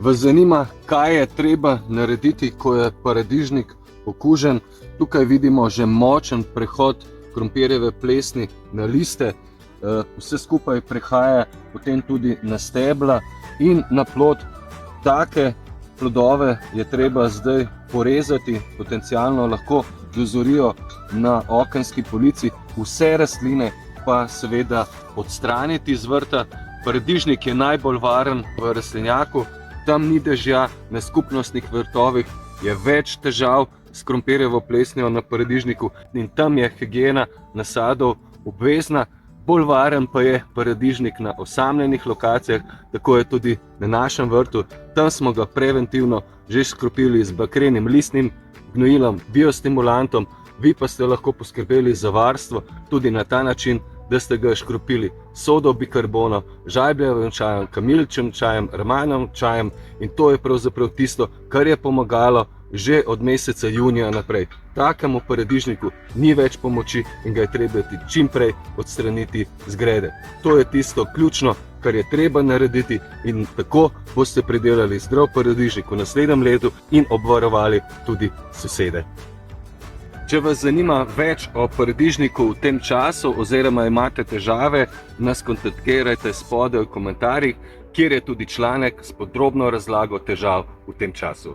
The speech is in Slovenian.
Vas zanima, kaj je treba narediti, ko je paradižnik okužen? Tukaj vidimo že močen prehod krompirjeve plesni na liste. Vse skupaj prehaja potem tudi na stebla in na plod. Take plodove je treba zdaj porezati, potencialno lahko dozorijo na okenski polici. Vse rastline pa seveda odstraniti z vrta. Paradižnik je najbolj varen v rastlinjaku, tam ni dežja, na skupnostnih vrtovih je več težav s krompirjevo plesnjo na paradižniku in tam je higiena nasadov obvezna. Bolj varen pa je paradižnik na osamljenih lokacijah, tako je tudi na našem vrtu. Tam smo ga preventivno že škropili z bakrenim listnim gnojilom, biostimulantom, vi pa ste lahko poskrbeli za varstvo tudi na ta način, da ste ga škropili sodo bikarbono, žajbljevim čajem, kamiličnim čajem, rmanjevim čajem in to je pravzaprav tisto, kar je pomagalo že od meseca junija naprej. Takemu paradižniku ni več pomoči in ga je treba čim prej odstraniti z grede. To je tisto ključno, kar je treba narediti in tako boste pridelali zdrav paradižnik v naslednjem letu in obvarovali tudi sosede. Če vas zanima več o paradižniku v tem času oziroma imate težave, nas kontaktirajte spodaj v komentarjih, kjer je tudi članek s podrobno razlago težav v tem času.